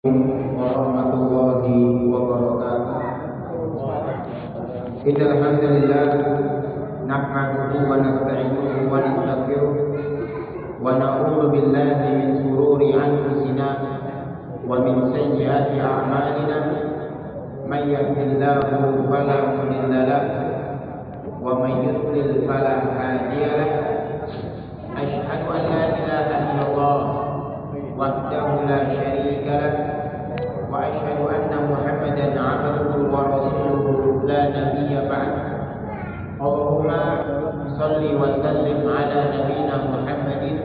warahmatullahi wabarakatuh. Innal hamdalillah nahmaduhu wa nasta'inuhu wa nastaghfiruh wa na'udzu billahi min shururi anfusina wa min sayyiati a'malina. May yahdihillahu fala mudilla lahu wa may yudlil fala hadiya lahu. Asyhadu an la ilaha illallah wahdahu la syarika lahu wa asyhadu anna Muhammadan 'abduhu wa rasuluhu la nabiyya ba'd. Allahumma shalli wa sallim ala nabiyyina Muhammadin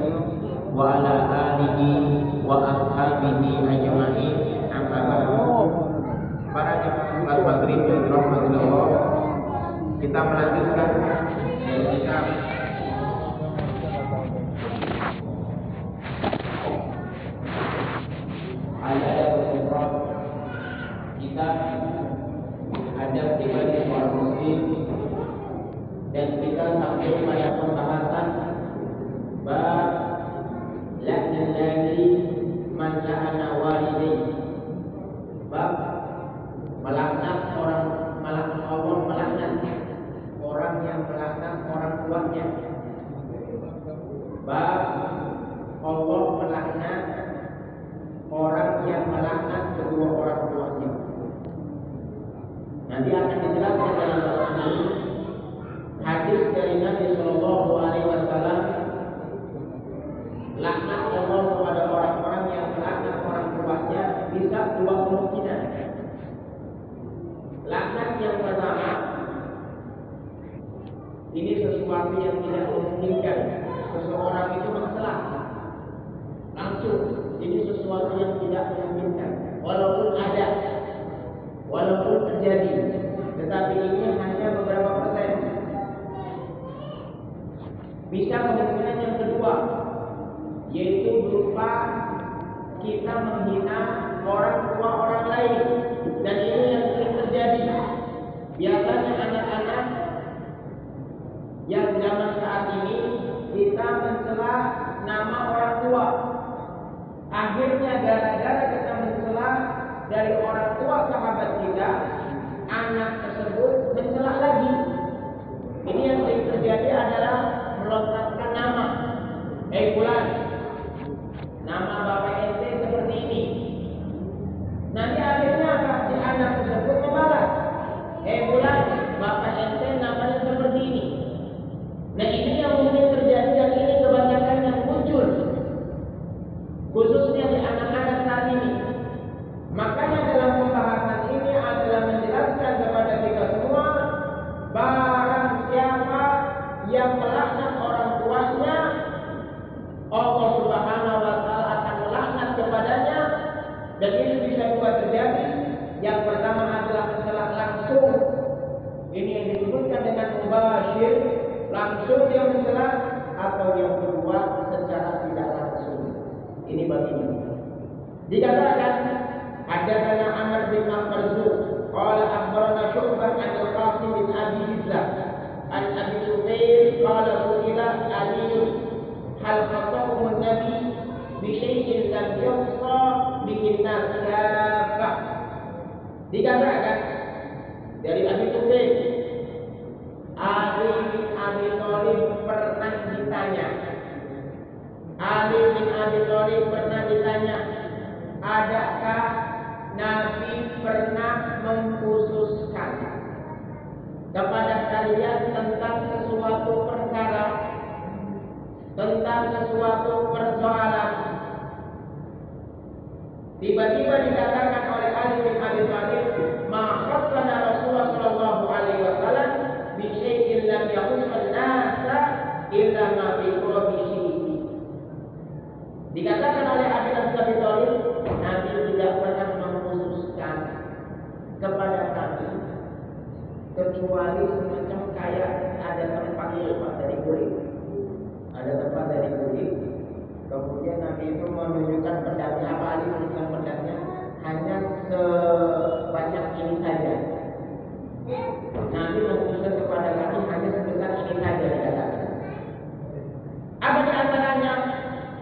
wa ala alihi wa ashabihi ajma'in. Amma ba'du. Para jemaah maghrib yang dirahmati Allah, kita melanjutkan dari kitab kita ada pribadi orang muslim, dan kita sampai pada pembahasan bab la'nallahi man la'ana walidayhi, bab melaknat Allah melaknat orang yang melaknat orang tuanya, bab Allah melaknat orang yang melaknat kedua orang tuanya. Nanti akan dijelaskan dalam bab ini hadis dari Nabi Shallallahu Alaihi Wasallam, laknat Allah kepada orang-orang yang melaknat orang tuanya bisa dua kemungkinan. Laknat yang pertama, ini sesuatu yang tidak memungkinkan seseorang itu mencela langsung. Ini sesuatu yang tidak memungkinkan, walaupun ada, walaupun terjadi, tetapi ini hanya beberapa persen. Bisa kemungkinan yang kedua, yaitu berupa kita menghina orang tua orang lain, dan ini yang sering terjadi. Biasanya anak-anak yang zaman saat ini kita mencela nama orang tua. Akhirnya gara-gara kita mencela dari orang tua sahabat kita, anak tersebut mencela lagi. Ini yang sering terjadi adalah melontarkan nama. Bulan, nama bapak ente seperti ini. Nanti akhirnya apa? Si anak tersebut membalas. Bulan, bapak ente namanya seperti ini. Nah, ini yang mungkin terjadi, dan ini kebanyakan yang muncul, khususnya di anak-anak saat ini. Makanya dalam pembahasan ini adalah menjelaskan kepada kita semua, barang siapa yang melaknat orang tuanya, Allah Subhanahu wa Ta'ala akan melaknat kepadanya. Dan ini bisa juga terjadi. Yang pertama adalah mencela langsung. Ini yang disebutkan dengan mubasyir, langsung dia mencela, atau yang kedua secara tidak langsung. Ini bagian. Dikatakan haddatsana Amr bin Marzuq qala akhbarana Syu'bah an al-Qasim bin Abi Hizlah an Abi Sufyan qala su'ila Ali hal khata'um an-nabi bi syai'in lam yuhsa bihi an-nas kafah. Dikatakan dari Abi Sufyan, Ali bin Abi Thalib pernah ditanya, Ali bin Abi Thalib pernah ditanya, adakah Nabi pernah mengkhususkan kepada kalian tentang sesuatu perkara, tentang sesuatu persoalan? Tiba-tiba dikatakan oleh Ali bin Abi Thalib, ma khassana Rasulullah sallallahu alaihi wasallam bi syai'in lam yakhussan nasa illa ma fi qurabihi. Dikatakan oleh Ali bin Abi Thalib, Nabi tidak pernah mengkhususkan kepada kami kecuali semacam kayak ada tempat dari kulit, ada tempat dari kulit. Kemudian Nabi itu menunjukkan pedangnya, apa Ali menunjukkan pedangnya hanya sebanyak ini saja. Nabi mengkhususkan kepada kami hanya sebesar ini saja, dikatakan. Apa di antaranya?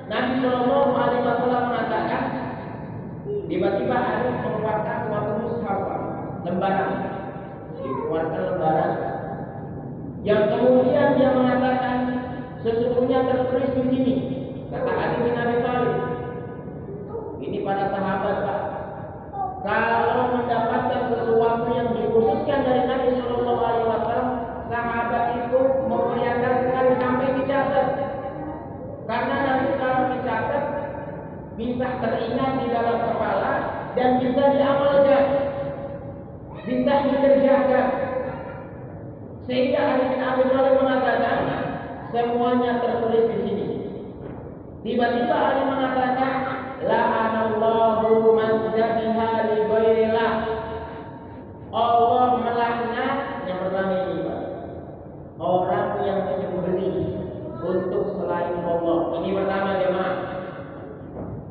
Nabi Shallallahu Alaihi Wasallam mengatakan, tiba-tiba Tiba-tiba Ali mengeluarkan suatu mushaf, lembaran, dikeluarkan lembaran, yang kemudian dia mengatakan sesungguhnya tertulis di sini, kata Ali bin Abi Thalib, ini para sahabat Pak, kalau mendapatkan sesuatu yang dikhususkan dari Nabi Shallallahu Alaihi Wasallam, sahabat itu memuliakan sekali sampai dicatat, karena nanti kalau dicatat bisa teringat di dalam kepala dan bisa diamalkan, bisa dikerjakan. Sehingga Ali bin Abi Thalib mengatakan semuanya tertulis di sini. Tiba-tiba Ali mengatakan, la'anallahu man zabiha li ghairillah. Allah melaknat, yang pertama ini Pak, orang yang menyembelih untuk selain Allah. Ini pertama jemaah.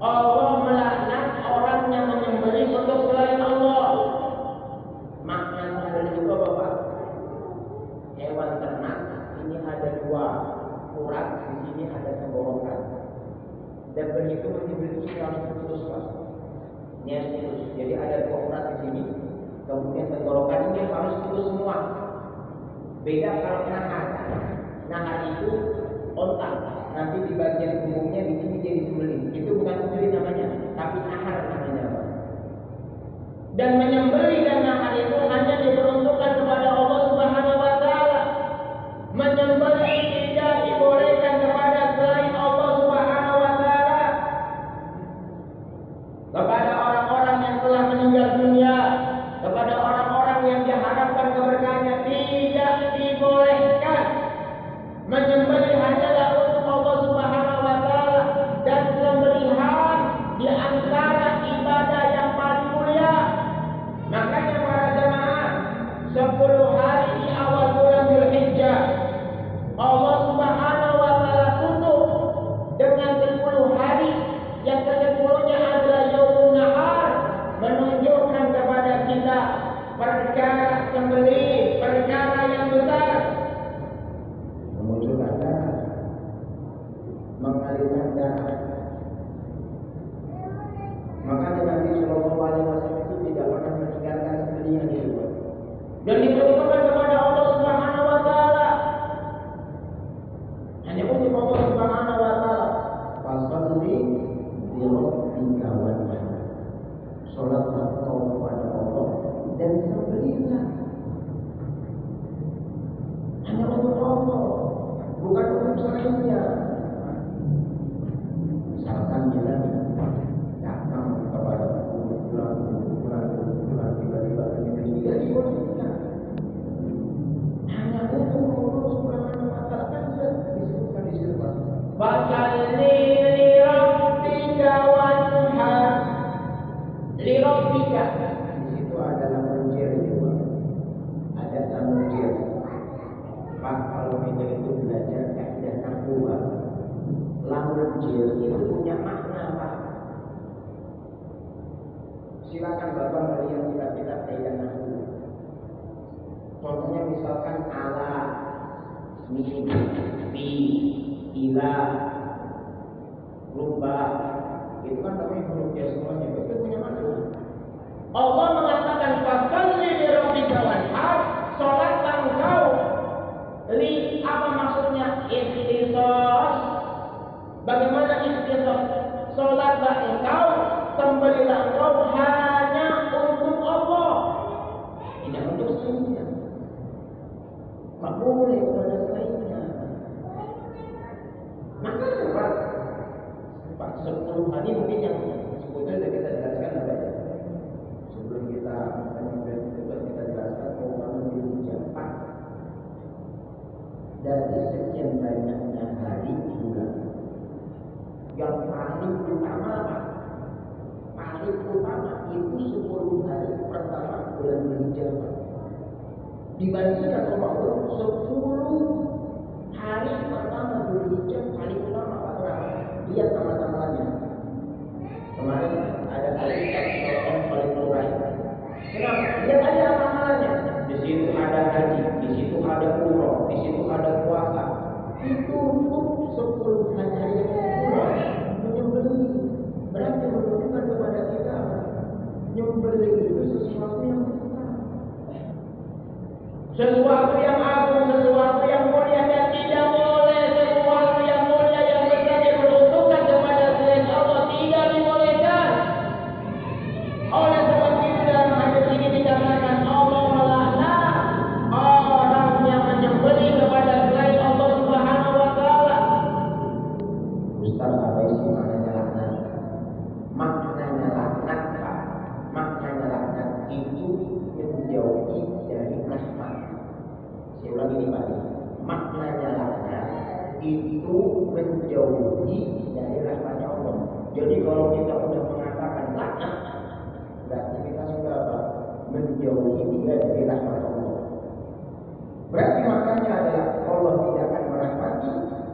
Allah melaknat orang yang menyembelih untuk selain Allah. Makna menyembelih itu apa Pak? Hewan ternak ini ada dua urat, di sini ada tenggorokan. Dan begitu menyembelih ini harus putus Pak. Ini harus putus. Jadi ada dua urat di sini, kemudian tenggorokan ini harus putus semua. Beda kalau nahar. Nahar itu otak. Nanti di bagian umumnya di sini jadi sembelih. Itu bukan sembelih namanya, tapi nahar namanya Pak. Dan menyembelih dan nahar itu hanya diperuntukkan kepada Allah Subhanahu wa taala. Menyembelih tidak dibolehkan kepada selain Allah Subhanahu wa taala. Kepada orang-orang yang telah meninggal dunia, kepada orang-orang yang diharapkan keberkahannya, tidak dibolehkan. Menyembelih hanyalah untuk Allah Subhanahu wa taala, dan sembelihan di antara ibadah yang paling mulia. Makanya para jemaah, 10 hari di awal bulan Dzulhijjah Allah Subhanahu wa taala tutup dengan 10 hari yang ke-10-nya adalah Yaumun Nahar, menunjukkan kepada kita perkara sembelih, perkara yang besar, memunculkan darah, mengalirkan darah. Makanya Nabi Shallallahu Alaihi Wasallam itu tidak pernah meninggalkan sembelihan itu, dan diperuntukkan kepada Allah Subhanahu wa taala. Hanya untuk Allah Subhanahu wa taala. Fasholli li rabbika wanhar. Salatlah kau kepada Allah dan sembelihlah. Hanya untuk Allah, bukan untuk selainnya. Misalkan kita datang kepada kumpulan tiba-tiba ini tidak dibolehkan. Hanya untuk Allah Subhanahu wa taala, kan sudah disebutkan di situ Pak. Fasholli li rabbika wanhar. Li rabbika di situ ada lamul jer juga. Ada lamul jer. Pak, kalau kita itu belajar kaidah nahwu, lamul jer itu punya makna Pak. Silakan Bapak melihat kitab-kitab kaidah nahwu. Contohnya misalkan ala, min, fi, ila, ruba, itu kan namanya huruf jar semuanya. Itu punya makna. Allah mengatakan fasholli li rabbika wanhar, salatlah engkau. Li apa maksudnya? Ikhtisas. Bagaimana ikhtisas? Salatlah engkau, sembelihlah engkau hanya untuk Allah, tidak untuk selainnya. Tak boleh kepada selainnya. Maka Pak 10 hari mungkin yang sebetulnya sudah kita jelaskan apa ya? Sebelum kita jelaskan Ramadan Dzulhijjah Pak. Dari sekian banyaknya hari bulan, yang paling utama Pak, paling utama itu 10 hari pertama bulan Dzulhijjah Pak. Dibandingkan Ramadan 10 hari pertama Dzulhijjah paling utama Pak. Lihat nama-namanya. Kemarin ada kali contoh paling murah. Kenapa? Lihat aja amalannya. Di situ ada haji, di situ ada umroh, di situ ada puasa. Itu untuk 10 hari bulan menyembelih. Berarti menunjukkan kepada kita menyembelih itu sesuatu yang besar, sesuatu yang agung, sesuatu yang mulia, dan tidak boleh sesuatu yang mulia yang besar diperuntukkan kepada selain Allah, tidak dibolehkan. Oleh sebab itu dalam hadis ini dikatakan Allah melaknat orang yang menyembelih kepada selain Allah Subhanahu wa taala. Ustaz, apa isi maknanya laknat? Maknanya laknat, Pak. Maknanya laknat itu menjauhi dari rahmat. Saya ulangi ini, Pak. Maknanya laknat itu menjauhi dari rahmatnya Allah. Jadi kalau kita sudah mengatakan laknat, berarti kita sudah menjauhi dia dari rahmat Allah. Berarti maknanya adalah Allah tidak akan merahmati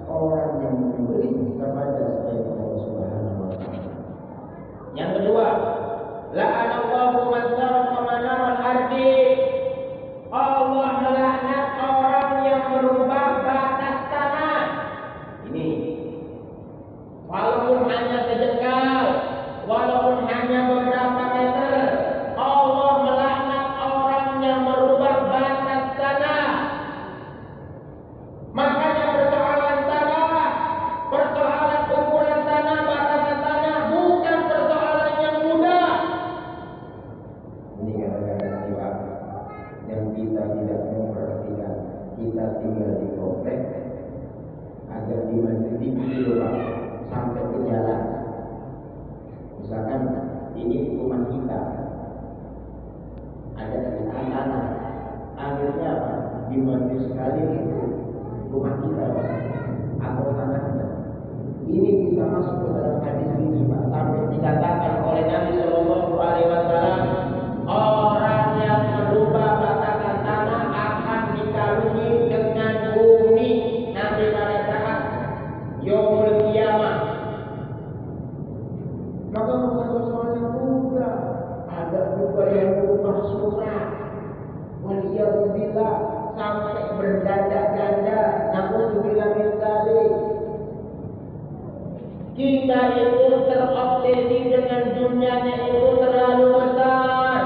orang yang memberi kepada selain Allah Subhanahu wa taala. Yang kedua, la'anallahu man sarqa manaral ardi. Allah melaknat orang yang merubah batas tanah. Ini walaupun hanya sejengkal, walaupun hanya beberapa meter, Allah melaknat orang yang merubah batas tanah. Makanya persoalan tanah, persoalan ukuran tanah, batasan tanah bukan persoalan yang mudah. Ini kadang-kadang Pak, yang kita tidak memperhatikan. Kita tinggal di komplek, ada di Madrid itu Pak, sampai ke jalan. Misalkan ini rumah kita, ada sekitar tanah, akhirnya apa? Dimandi sekali itu rumah kita, Pak, atau tanahnya. Ini bisa masuk ke dalam hadis ini, Pak, sampai dikatakan oleh Nabi Shallallahu Alaihi Wasallam, orang yang merubah batasan tanah akan dikarungi dengan bumi nanti pada saat Yaumul Qiyamah. Maka bukan persoalan yang mudah. Ada juga yang berubah surat, waliyahulillah, sampai berganda-ganda. Na'udzubillah min dzalik. Kita itu terobsesi dengan dunianya itu terlalu besar.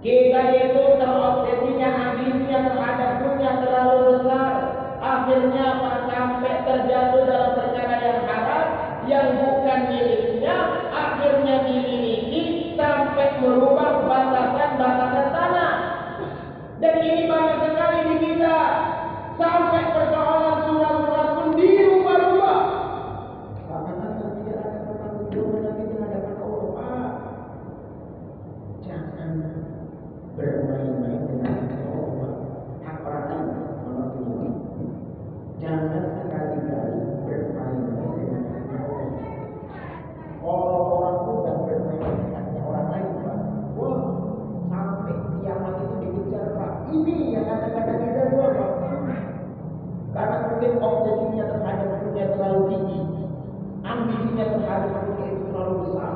Kita itu terobsesinya, ambisinya terhadap dunia terlalu besar. Akhirnya apa? Sampai terjatuh dalam perkara yang haram, yang bukan miliknya, akhirnya dimiliki sampai merubah batasan-batasan tanah. Dan ini banyak sekali di kita, sampai persoalan surat-surat pun dirubah-rubah. Bahkan tidak ada pertanggungjawaban lagi di hadapan Allah. Jangan bermain-main dengan Allah, hak orang lain. Jangan sekali-kali bermain-main dengan haknya Allah. Orang-orang sudah bermain dengan haknya orang lain, Pak. Wah, sampai kiamat itu dikejar, Pak. Ini yang kadang-kadang kita doa, Pak. Karena mungkin obsesinya terhadap dunia terlalu tinggi, ambisinya terhadap dunia itu terlalu besar.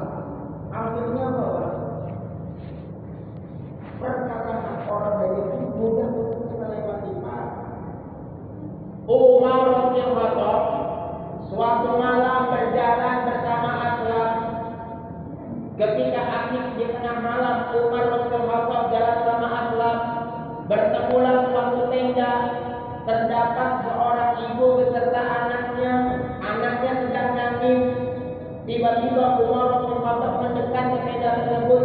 Akhirnya apa, Pak? Perkara hak orang lain itu mudah untuk kita lewati, Pak. Umar bin Khattab suatu malam berjalan bersama Aslam. Ketika asik di tengah malam, Umar bin Khattab jalan sama Aslam. Bertemulah suatu tenda. Terdapat seorang ibu beserta anaknya. Anaknya sedang nangis. Tiba-tiba Umar bin Khattab mendekat ke tenda tersebut,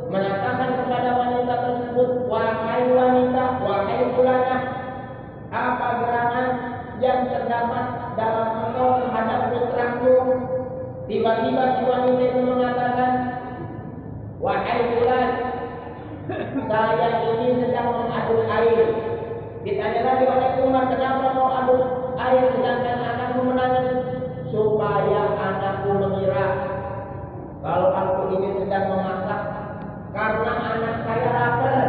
mengatakan kepada wanita tersebut, "Wahai wanita, wahai fulanah, apa gerangan yang terdapat dalam engkau terhadap putraku?" Tiba-tiba si wanita itu mengatakan, "Wahai fulan, saya ini sedang mengaduk air." Ditanya lagi oleh Umar, "Kenapa kau aduk air sedangkan anakmu menangis?" "Supaya anakku mengira kalau aku ini sedang memasak karena anak saya lapar.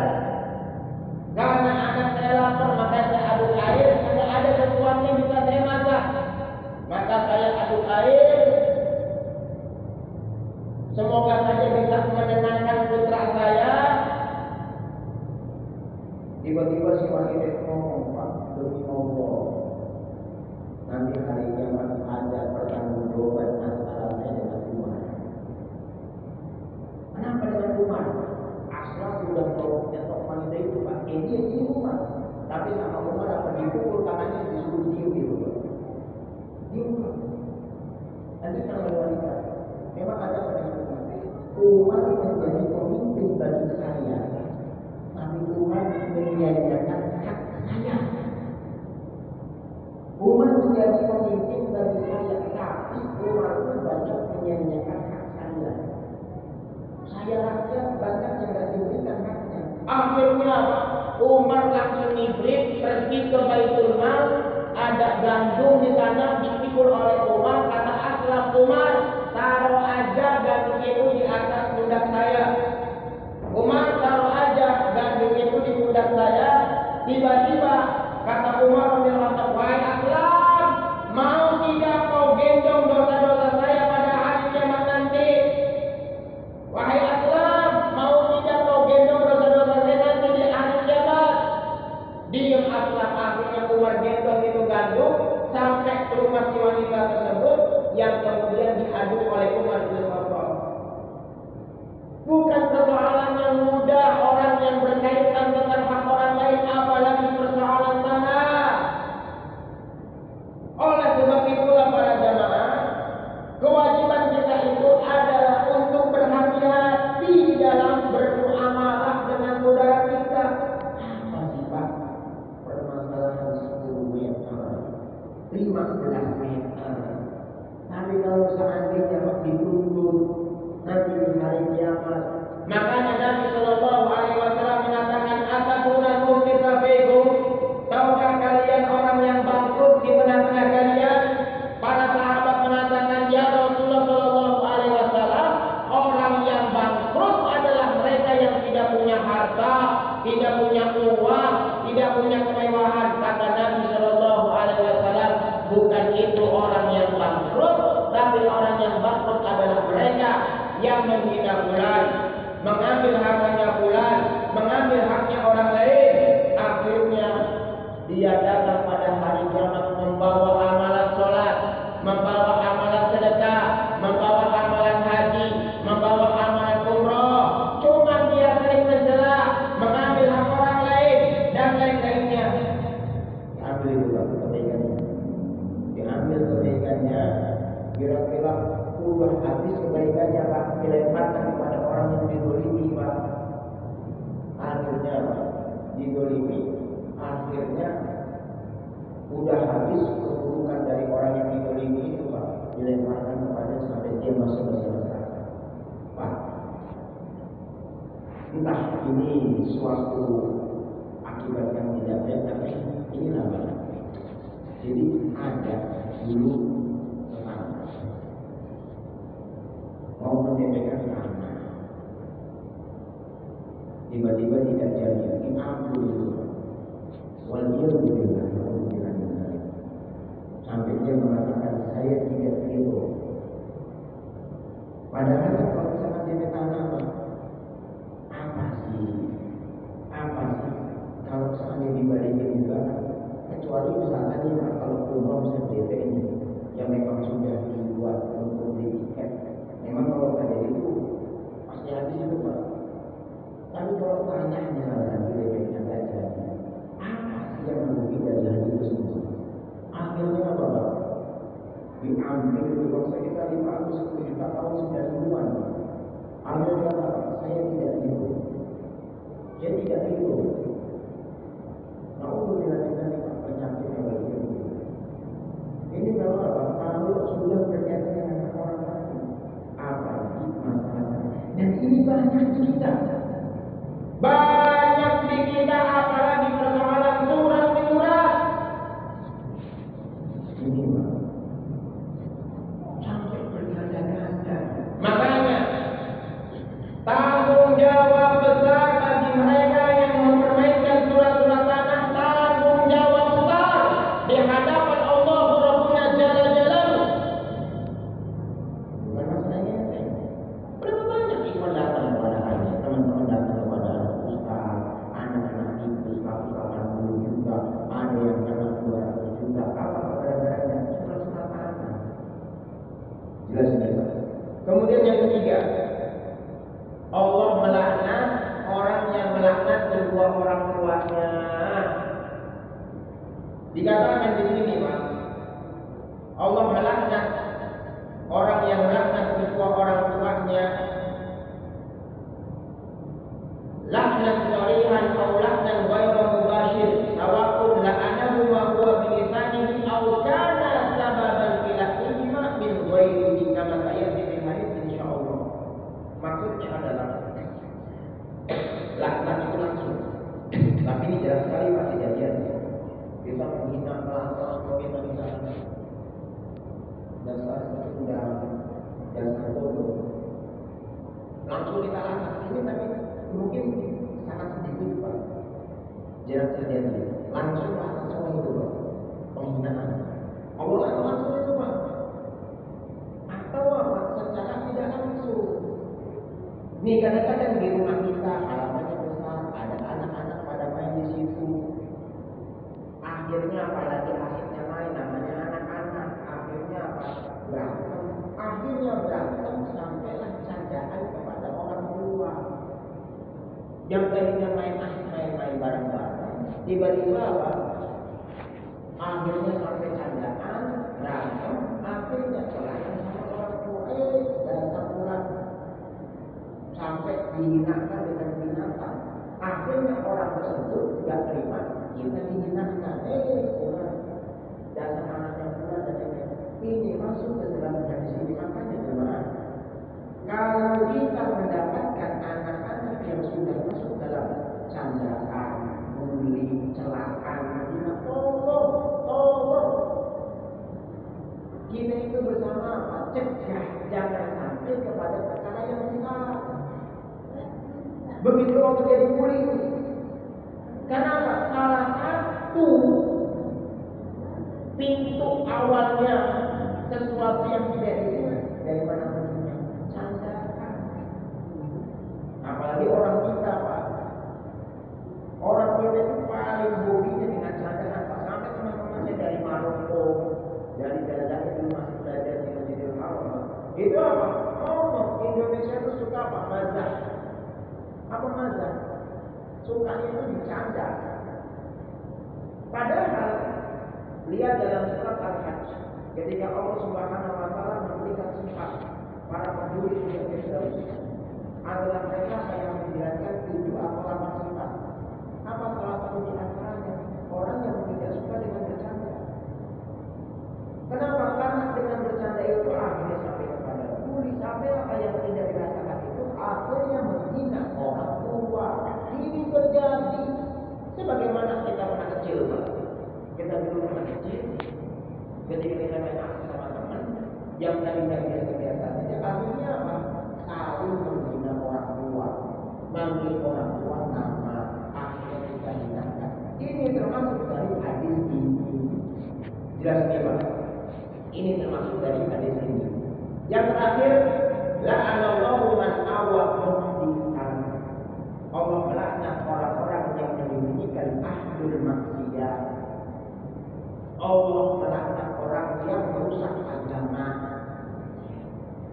Karena anak saya lapar, maka saya aduk air. Kalau ada sesuatu yang bisa saya masak, maka saya aduk air. Semoga saja bisa menenangkan putra saya." Tiba-tiba si wanita itu ngomong, "Pak, demi Allah, nanti hari kiamat ada pertanggungjawaban antara saya dengan Tuhan." Umar. Ashraf sudah mau nyetok wanita itu Pak. Dia ini Umar. Tapi sama Umar apa dipukul tangannya disuruh diam gitu Pak. Diam Pak. Nanti sama wanita. Memang ada pada Umar. Umar menjadi pemimpin bagi saya. Tapi Umar menyanyiakan hak saya. Umar menjadi pemimpin bagi saya. Tapi Umar itu banyak menyanyiakan hak saya. Saya rakyat banyak yang tidak diberikan haknya. Akhirnya Umar langsung ibrit pergi ke Baitul Mal. Ada gandum di sana dipikul oleh Umar. Kata Ashraf, Umar taruh aja gandum itu di atas pundak saya. Umar taruh aja gandum itu di pundak saya. Tiba-tiba kata Umar, wahai Ashraf, mau tidak kau gendong dosa-dosa saya pada hari kiamat nanti? Wahai Ashraf, mau tidak kau gendong dosa-dosa saya nanti di hari kiamat? Diam Ashraf. Akhirnya Umar gendong itu gandum sampai ke rumah si wanita tersebut yang kemudian diadu oleh Umar bin Khattab. Bukan persoalan yang mudah, orang yang berkaitan dengan hak orang lain, apalagi persoalan tanah. Oleh sebab itulah para jamaah, kewajiban kita itu adalah untuk berhati-hati dalam bermuamalah dengan saudara kita. Apa sih Pak? Permasalahan 10 meter, 15 meter. Tapi kalau seandainya Pak dituntut nanti di hari kiamat, makanya Nabi Shallallahu Alaihi Wasallam mengatakan, ataduna muflisabegum, tahukah kalian orang yang bangkrut di tengah-tengah kalian? Para sahabat mengatakan, ya Rasulullah Shallallahu Alaihi Wasallam, orang yang bangkrut adalah mereka yang tidak punya harta, tidak punya uang, tidak punya kemewahan. Kata Nabi Shallallahu Alaihi Wasallam, bukan itu orang yang bangkrut, tapi orang yang bangkrut adalah mereka yang menghina fulan, mengambil hartanya fulan, mengambil haknya orang lain. Akhirnya dia datang pada hari kiamat membawa amalan sholat, membawa amalan sedekah, membawa amalan haji, membawa amalan umroh. Cuma dia sering mencela, mengambil hak orang lain dan lain-lainnya. Diambil itu kebaikannya, diambil kebaikannya. Kira-kira udah habis kebaikannya Pak, dilemparkan kepada orang yang didolimi Pak. Akhirnya Pak, didolimi. Akhirnya udah habis keburukan dari orang yang didolimi itu Pak, dilemparkan kepada sampai dia masuk ke neraka. Pak, entah ini suatu akibat yang tidak baik, tapi inilah Pak. Jadi ada dulu mau menyampaikan tanah, tiba-tiba tidak jadi, diambil dulu. Waliyahulillah, sampai dia mengatakan saya tidak ridho. Padahal kalau misalkan dia tanah apa sih kalau misalnya dibalikin juga, kecuali misalkan ya kalau umroh misalnya DP ini yang memang sudah dibuat untuk beli tiket. Memang kalau terjadi itu pasti habis itu Pak. Tapi kalau tanah misalnya di nggak jadi, apa sih yang merugi dari hal itu semua? Akhirnya apa Pak? Diambil itu bangsa kita 510 juta tahun 90-an. Akhirnya apa? Saya tidak ridho. Saya tidak ridho. Nah untuk dilanjutkan Pak, penyakitnya bagi ini kalau apa? Kalau sudah berkaitan dengan orang lain, apalagi masalahnya. Dan ini banyak di kita. Banyak di kita, apalagi persoalan surat menyurat. Ini sampai berkata-kata. Makanya tanggung jawab besar bagi mereka yang mempermainkan surat-surat tanah. Tanggung jawab besar di hadapan Allah Rabbuna Jalla Jalaluhu. Bukan masalahnya enteng. Berapa banyak ikhwan datang kepada kami, teman-teman datang kepada ustaz, anak-anak itu 180 juta, ada yang kena 200 juta. Apa gara-garanya? Surat-surat tanah. Jelas ini Pak. Kemudian yang ketiga, Allah Dikatakan di sini Pak, Allah melaknat orang yang melaknat kedua orang tuanya, laknat sharihan atau laknat ghairu mubashir, sawa'un la'anahu wa huwa bi lisanihi aw kana sababan fi lahnihima min ghairihi kama sayati fil hadits insyaallah. Maksudnya adalah laknat itu langsung. Tapi ini jelas sekali Pak kejadiannya. Kita menghina pelan-pelan, kita misalnya dasar sudah dasar bodoh. Langsung kita laknat ini, tapi mungkin sangat sedikit Pak. Jelas terjadi. Langsung laknat semua itu Pak. Penghinaan. Allah langsung itu Pak. Atau apa? Secara tidak langsung. Nih kadang-kadang di rumah kita halamannya besar, ada anak-anak pada main di situ. Akhirnya apalagi asiknya main, namanya anak-anak. Akhirnya apa? Berantem. Akhirnya berantem sampailah candaan kepada orang tua. Yang tadinya main bareng-bareng, tiba-tiba apa? Akhirnya sampai candaan, berantem. Akhirnya kelayan sama orang tua. Datang pulang. Sampai dihinakan dengan binatang. Akhirnya orang tersebut tidak terima, kita dihinakan. Orang dasar anak yang pula dan ini masuk ke dalam hadis ini. Makanya jemaah, kalau kita mendapatkan anak-anak yang sudah masuk dalam candaan, bully, celaan, tolong kita itu bersama apa? Cegah, jangan sampai kepada perkara yang besar. Begitu waktu dia dibully. Kenapa? Salah satu pintu awalnya sesuatu yang tidak diingat dari mana munculnya candaan. Apalagi orang kita Pak. Orang kita itu paling hobinya dengan candaan Pak. Sampai teman-teman saya dari Maroko, dari jalan-jalan itu masih belajar di Masjidil Haram. Itu apa? Oh, Indonesia itu suka apa? Mazhab. Apa mazhab? Sukanya itu bercanda. Padahal lihat dalam surat Al-Hajj, ketika Allah Subhanahu wa taala memberikan sifat para penduduk dunia Firdaus, adalah mereka yang menjalankan 7 atau 8 sifat. Apa salah satu di antaranya? Orang yang tidak suka dengan bercanda. Kenapa? Karena dengan bercanda itu akhirnya sampai kepada bully, sampai apa yang tidak dirasakan itu akhirnya menghina orang tua. Ini terjadi sebagaimana kita pernah kecil Pak. Kita dulu pernah kecil, ketika kita main aksi sama teman yang tadinya biasa-biasa saja, akhirnya apa? Saling menghina orang tua, manggil orang tua nama, akhirnya kita hinakan. Ini termasuk dari hadis ini. Jelas nih Pak. Ini termasuk dari hadis ini. Yang terakhir, la'anallahu man awa muhditsan. Allah melaknat orang-orang yang menyembunyikan ahdul maksiyah. Allah melaknat orang yang merusak agama.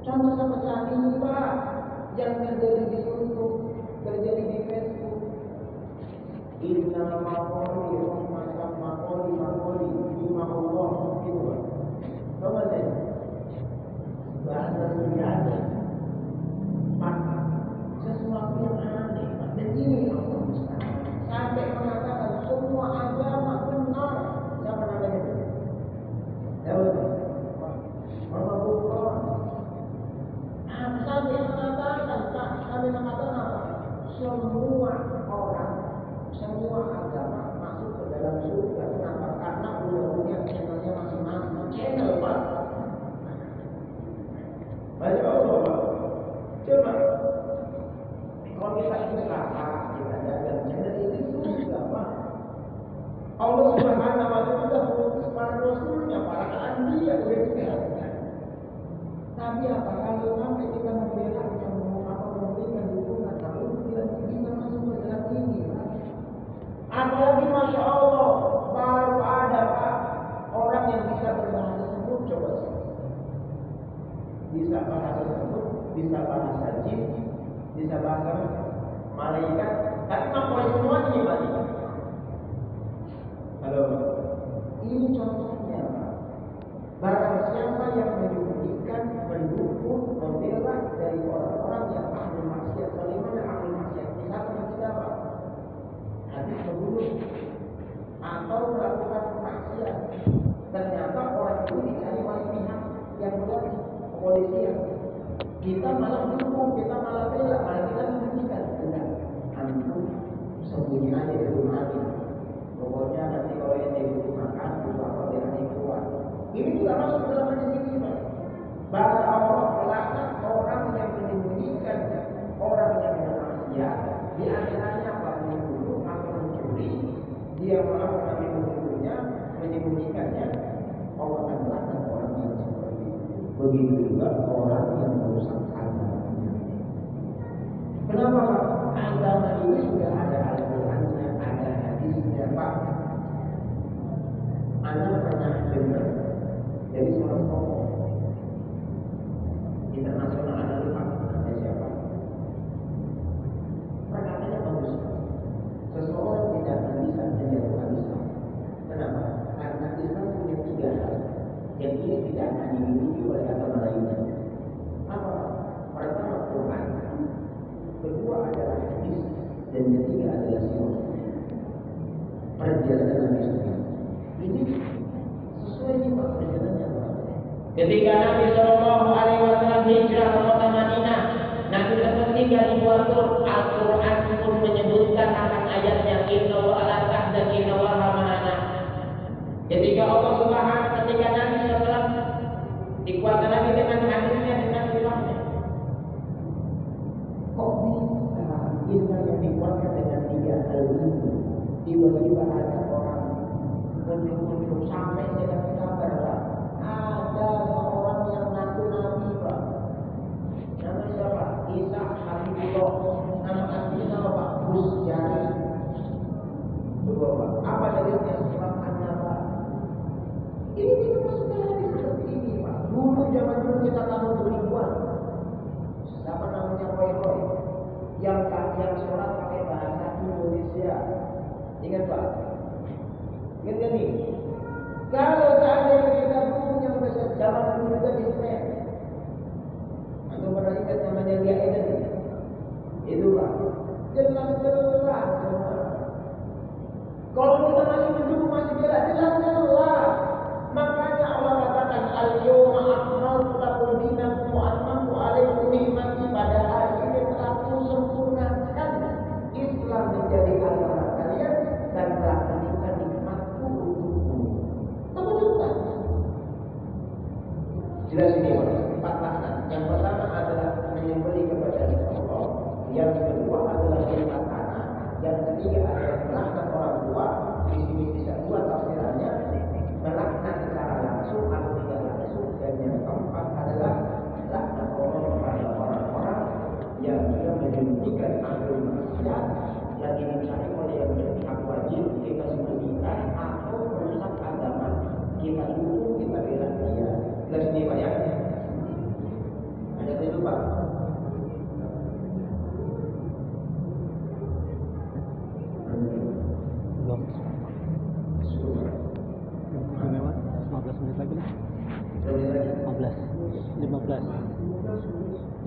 Contoh seperti saat ini Pak, yang terjadi di YouTube, terjadi di Facebook. Inna maqoli rahmatan maqoli bima Allah itu Pak. Apa saja? Bahasa biasa. Maka sesuatu yang aneh. Dan ini Allah sampai mengatakan semua agama benar. Siapa namanya? Siapa? Allah Bukhara. Sampai mengatakan Pak, sampai mengatakan apa? Semua orang, semua agama masuk ke dalam surga. Kenapa? Karena punya channelnya masing-masing. Channel Pak. Banyak Allah Pak. Coba kalau kita usaha, kita dagang channel ini surga Pak. Allah Subhanahu wa taala sudah mengutus para rasulnya, para anbiya sudah dijelaskan. Tapi apa kalau sampai kita membela yang memberikan dukungan, kalau tidak bisa masuk ke dalam ini, apalagi masya Allah baru ada Pak orang yang bisa berbahasa sebut, coba bisa bahasa sebut, bisa bahasa jin, bisa bahasa malaikat, tapi ngapain semua ini Pak? Halo, Ini contohnya, Pak. Barang siapa yang menyembunyikan, mendukung, membela dari orang-orang yang ahli maksiat, bagaimana ahli maksiat? Kita tidak, Pak. Hadis membunuh atau melakukan maksiat. Ternyata orang itu dicari oleh pihak yang berwajib, kepolisian. Kita malah dukung, kita malah bela, malah kita sembunyikan. Enggak, antum sembunyi aja di rumah aja. Pokoknya nanti kalau yang dibutuh makan, butuh apa biar nanti keluar. Ini juga masuk dalam hadis ini, Pak. Bahwa Allah melaknat orang yang menyembunyikan, orang yang bermaksiat, di antaranya apa? Membunuh atau mencuri. Dia melakukan membunuhnya, menyembunyikannya. Allah akan melaknat orang yang seperti itu. Begitu juga orang yang merusak agamanya. Kenapa, Pak? Agama ini sudah ada Al-Qur'annya, ada hadisnya, Pak. Anda pernah dengar dari seorang tokoh internasional, Anda lupa namanya siapa? Perkataannya bagus. Seseorang tidak akan bisa menjatuhkan Islam. Kenapa? Karena Islam punya 3 hal yang ini tidak akan dimiliki oleh agama lainnya. Apa? Pertama, Quran. Kedua adalah hadis. Dan ketiga adalah sirah. Perjalanan Nabi SAW. Ini sesuai dengan perjalanannya. Ketika Nabi SAW hijrah ke kota Madinah, Nabi ketika dibuat Al-Quran pun menyebutkan akan ayatnya Inna wa ala tahdan inna wa ramana. Ketika Allah Subhanahu, ketika Nabi SAW dikuatkan lagi dengan hadisnya, dengan firmannya. Kok bisa Islam yang dikuatkan dengan 3 hal ini? Tiba-tiba ada orang muncul sampai tidak sabar, Pak. Ada seorang yang ngaku Nabi, Pak. Nama siapa? Isa Habibullah. Nama aslinya apa, Pak? Busjari. Coba, Pak. Apa dalilnya? Sebab An-Naba. Ini kita masuk dalam hadis seperti ini, Pak. Dulu zaman dulu kita tahun 2000-an. Siapa namanya Roy? Yang sholat pakai bahasa Indonesia. Ingat, Pak? Ingat gak nih? Kalau seandainya kita punya zaman dulu juga di Semen, atau pernah ingat namanya Lia Eden? Itu, Pak. Jelas-jelas semua. Kalau kita masih mendukung, masih bela, jelas-jelas. Makanya Allah katakan Al-Yawma akmaltu lakum dinakum wa atmamtu alaikum ni'mati. Pada hari ini telah kusempurnakan Islam menjadi agama kalian dan telah meningkat nikmatku untukmu. Kamu juga. Jelas ini, Pak. 4 laknat. Yang pertama adalah menyembelih kepada Allah. Yang kedua adalah melaknat anak. Yang ketiga adalah melaknat orang tua. Di sini bisa 2 tafsirannya. Melaknat secara langsung atau tidak langsung. Dan yang keempat adalah laknat Allah kepada orang-orang yang sudah menyembunyikan ahli maksiat yang dicari oleh yang berpihak wajib, kita sembunyikan atau merusak agama, kita dukung, kita bela dia. Jelas ini, Pak, ya? Ada itu, Pak? Belum. 15 menit lagi lah. 15.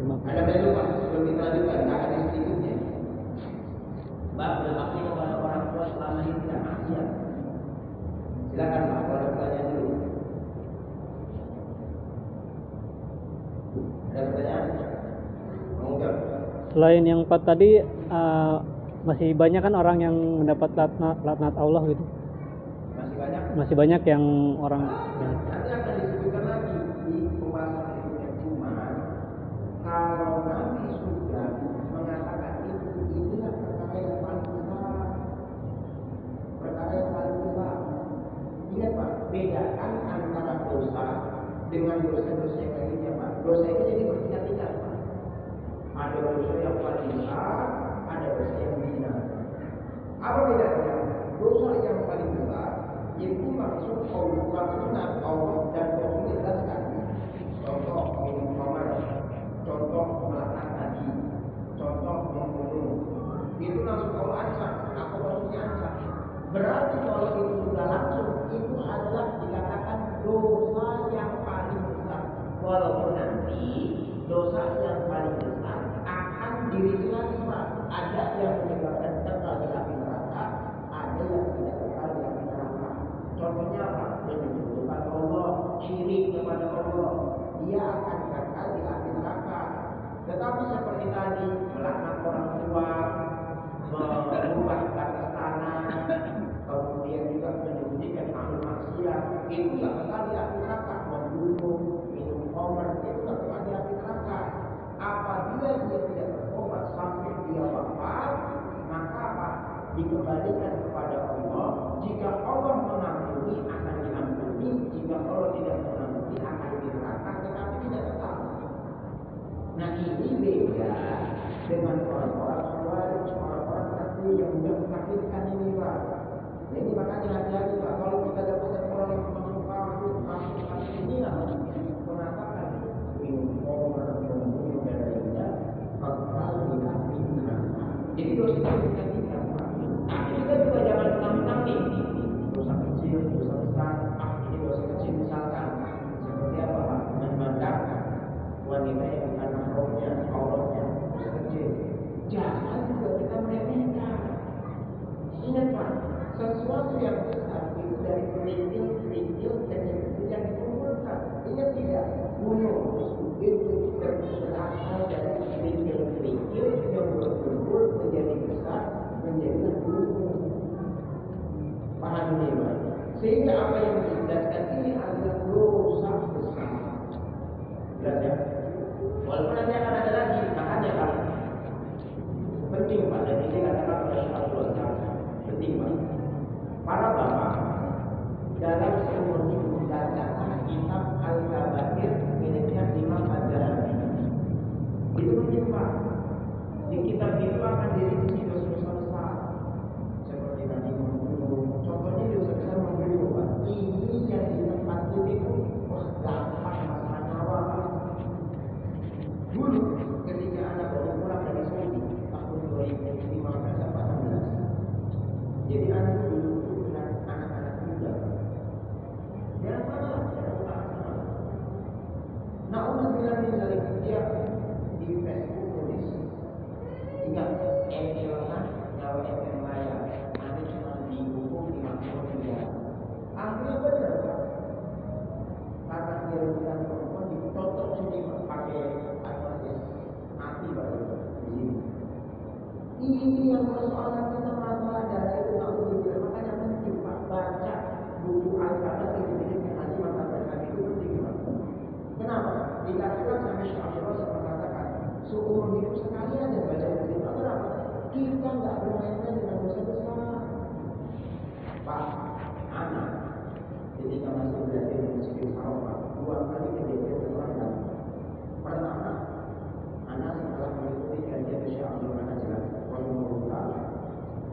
Ada belu, Pak, sebelum kita lanjutkan ke hadis berikutnya. Bab berbakti kepada orang tua selama ini tidak maksiat. Silakan, Pak, kalau ada pertanyaan dulu. Ada pertanyaan? Mau jawab? Selain yang 4 tadi, masih banyak kan orang yang mendapat laknat Allah gitu. Masih banyak? Masih banyak yang orang yang Nanti akan disebutkan lagi di pembahasan berikutnya. Cuma kalau Nabi sudah mengatakan itu, inilah perkara yang paling besar. Perkara yang paling besar. Ingat, Pak, bedakan antara dosa dengan dosa-dosa yang lainnya, Pak. Dosa itu jadi bertingkat-tingkat, Pak. Ada dosa yang paling besar, ada dosa yang hina. Apa bedanya? Dosa yang paling besar itu maksud sunnah Allah dan Rasul jelaskan. Contoh minum khamar, contoh melaknat haji, contoh membunuh. Itu langsung Allah ancam, aku maksudnya ancam. Berarti kalau itu sudah langsung, itu ada dosa yang paling besar. Walaupun nanti dosa yang paling besar akan dirinci lagi Pak. Ada yang menyebabkan kekal di api neraka, ada yang tidak kekal di api neraka. Contohnya apa? Menyebutkan Allah, syirik kepada Allah, dia akan kekal di api neraka. Tetapi seperti tadi, melaknat orang tua, merubah batas tanah, kemudian juga menyembunyikan amal maksiat, itu yang kekal di api neraka. Membunuh, minum khamr, itu kekal di api neraka. Apabila dia tidak bertobat sampai dia wafat, maka apa? Dikembalikan kepada Allah. Jika Allah mengampuni, akan diampuni. Jika Allah tidak mengampuni, akan di neraka, tetapi tidak kekal. Nah ini beda dengan orang-orang Khawarij, orang-orang kafir yang sudah mengkafirkan ini Pak. Nah, ini makanya hati-hati Pak. Kalau kita dapat orang yang masuk kafir ini mengatakan minum khamr, membunuh dan lainnya, kekal di api neraka. Jadi dosa kita tidak Pak. Tapi kita juga jangan menang-menang nih. Dosa kecil, dosa besar. Ini dosa kecil misalkan seperti apa Pak? Memandang wanita yang bukan mahramnya, auratnya, dosa kecil. Jangan juga kita meremehkan. Ingat Pak, sesuatu yang besar itu dari kerikil kecil yang dikumpulkan. Ingat tidak? Bunuh itu berasal dari kerikil yang berkumpul menjadi besar, menjadi gunung. Paham ini Pak? Sehingga apa yang dijelaskan ini adalah dosa besar. Jelas ya? Walaupun nanti akan ada lagi, makanya Pak, penting Pak, dan ini katakan oleh Abdul Razak, penting Pak. Para bapak dalam seumur hidup membacakan kitab Al-Kabair miliknya Imam Al-Ghazali. Itu penting Pak. Di kitab itu akan dirinci dosa-dosa besar, seperti tadi membunuh. Contohnya dosa besar membunuh Pak. Ini yang di tempat itu, wah gampang masalah nyawa Pak. Dulu ketika anak baru pulang dari Saudi tahun 2015 sampai 16, jadi anak itu dulu dengan anak-anak muda. Jangan salah, jangan salah. Nah, untuk bilang misalnya dia di Facebook tulis, ingat ML-nya nyawa ML Maya, nanti cuma dihukum 50 miliar. Akhirnya benar Pak. Karena dia bukan perempuan, ditotok sini pakai mati baru di sini. Ini yang persoalan kita masalah darah itu nggak boleh. Makanya penting Pak baca buku Al-Kabair miliknya Imam Al-Ghazali itu penting Pak. Kenapa? Dikatakan sampai Syekh Abdul Razak mengatakan seumur hidup sekali aja baca buku itu. Kenapa? Kita nggak bermain-main dengan dosa besar. Pak, anak ketika masih belajar di Masjid Al-Haram, 2 kali kejadian terlambat. Pertama, anak setelah mengikuti kajian Syekh Abdul Razak,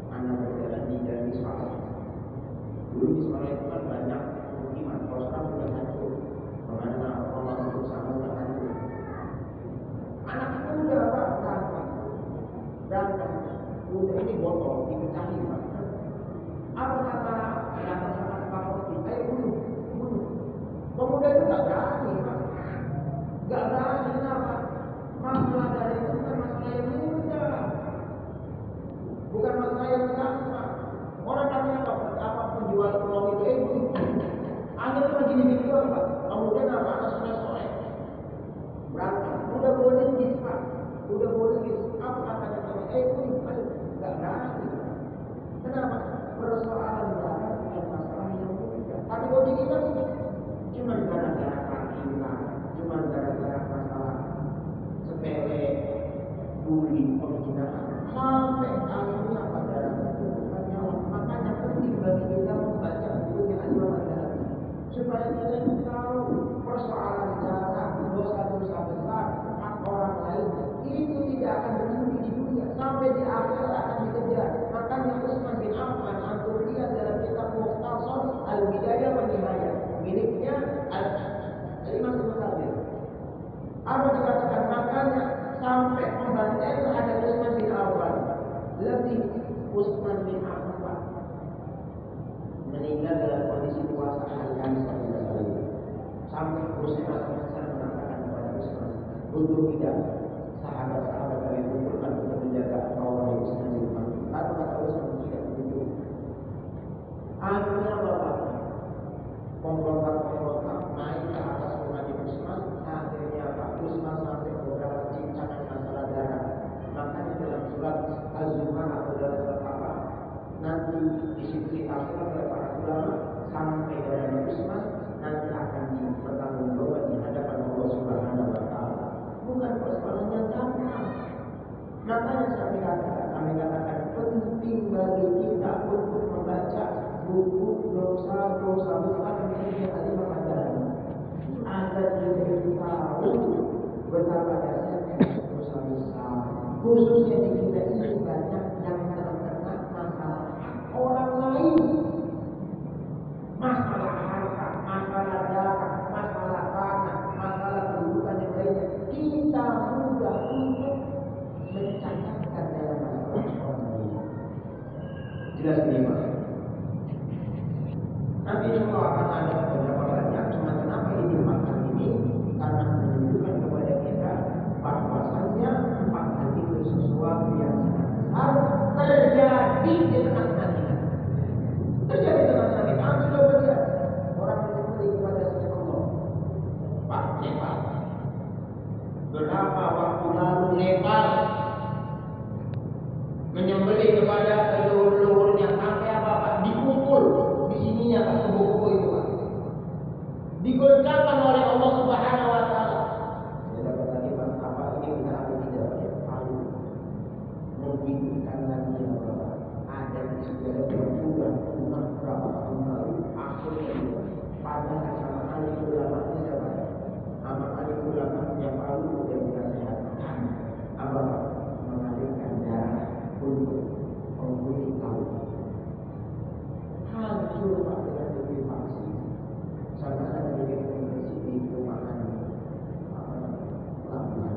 anak berjalan di jalan Ismail. Dulu di Ismail itu kan banyak pemukiman, kalau sekarang sudah hancur. Mengenai rumah untuk sama sudah hancur. Anak itu udah Pak berantem, udah ini botol dipecahin Pak. Apa kata datang sama Pak Roti? Ayo bunuh. Pemuda itu nggak berani Pak, nggak berani. Kenapa? Masalah dari itu bukan masalah yang mudah, bukan masalah yang gampang. Orang katanya apa penjual pulau itu bunuh. Akhirnya cuma gini-gini doang Pak. Kemudian apa? Anak sore berantem. Udah boleh gis Pak, udah boleh gis. Apa katanya bunuh? Nggak berani. Kenapa? Persoalan darah bukan masalah yang mudah. Tapi kalau di kita cuma gara-gara kaki, cuma gara-gara masalah sepele, bully, penghinaan, sampai akhirnya pada bukan nyawa. Makanya penting bagi kita membaca bukunya Imam Al-Ghazali supaya kita tahu persoalan darah, dosa-dosa besar, hak orang lain itu tidak akan berhenti di dunia, sampai di akhirat akan dikejar. Makanya Utsman bin Affan antum lihat dalam kitab Mukhtasar Al-Bidayah wa Nihayah miliknya Al-Imam Al-Ghazali. Apa dikatakan? Makanya sampai pembantaian terhadap Utsman bin Affan, lebih Utsman bin Affan meninggal dalam kondisi puasa hari Kamis 13 hari. sampai Rasulullah SAW mengatakan kepada Utsman, untuk tidak sahabat-sahabat kalian kumpulkan untuk menjaga kawal Utsman bin Affan. Kata Utsman tidak begitu. Akhirnya Bapak pemberontak naik ke atas rumah Utsman. Akhirnya Pak Utsman sampai beberapa cincangan masalah darah. Makanya dalam surat Az-Zumar atau dalam surat apa? Nanti diceritakan oleh para ulama sampai darah Utsman nanti akan dipertanggungjawabkan di hadapan Allah Subhanahu wa taala. Bukan persoalan yang gampang. Makanya kami katakan penting bagi kita untuk membaca buku dosa-dosa besar yang ada di Al-Quran agar kita tahu betapa dasarnya dosa besar. Khususnya di kita ini banyak yang terkena masalah orang lain, masalah harta, masalah darah, masalah tanah, masalah kedudukan yang lainnya. Kita mudah untuk mencatatkan dalam masalah orang lain. Jelas ini Pak. Nanti insya akan ada beberapa banyak. Cuma kenapa ini makan ini? Karena menunjukkan kepada kita bahwasannya empat hal itu sesuatu yang sangat besar terjadi di tengah-tengah kita. Terjadi di tengah-tengah kita. Sudah melihat orang menyembelih kepada selain Allah. Pak Nepal. Berapa waktu lalu Nepal menyembelih kepada leluhurnya sampai apa Pak? Dipukul di sininya Pak, kubu-kubu itu Pak. Digoncangkan oleh Allah Subhanahu wa taala. Saya dapat tadi Pak, apa ini benar atau tidak? Ya, tahu. Menghidupkan lagi ya Bapak. Ada di segala perbuatan umat berapa tahun lalu akhirnya padahal sama ahli ulama siapa? Sama ahli ulama yang lalu yang dinasihatkan apa Pak? Mengalirkan darah untuk penghuni tahu. Hancur Pak dengan lebih vaksin. Sama ada di universiti perumahan pelabuhan.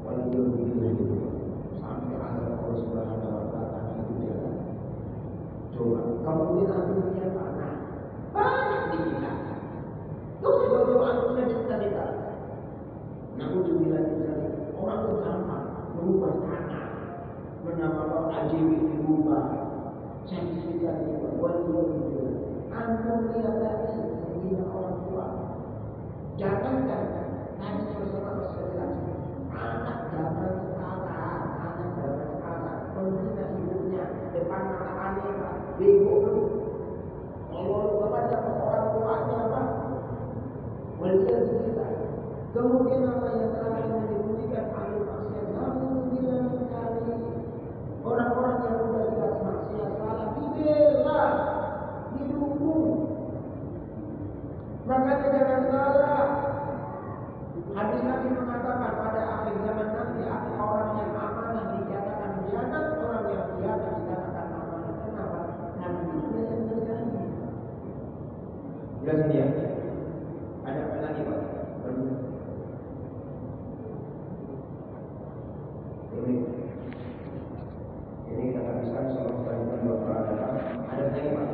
Walaupun begitu sampai akhir Allah Subhanahu wa taala itu jalan. Coba kemudian antum lihat tanah banyak di kita. Terus jauh-jauh antum lihat kita. Naudzubillah dari orang itu gampang merubah tanah, menambah AJB dirubah, sertifikat dirubah, walaupun antum lihat lagi menghina orang tua. Jangankan tadi bersama masyarakat, anak zaman sekarang menghina ibunya depan mata aneh Pak, bego lu. Kalau kepada orang tuanya Pak, melihat kita. Kemudian apa yang terakhir yang dibunyikan ahli maksiat, namun bila mencari orang-orang yang sudah jelas maksiat salah dibela, didukung. Makanya jangan salah. Hadis Nabi mengatakan pada akhir zaman nanti akan orang yang amanah dikatakan khianat, orang yang khianat dikatakan amanah. Kenapa? Karena itu yang terjadi. Jelas dia. Ada apa lagi Pak? Ini kita bisa soal Bapak ada lagi Pak.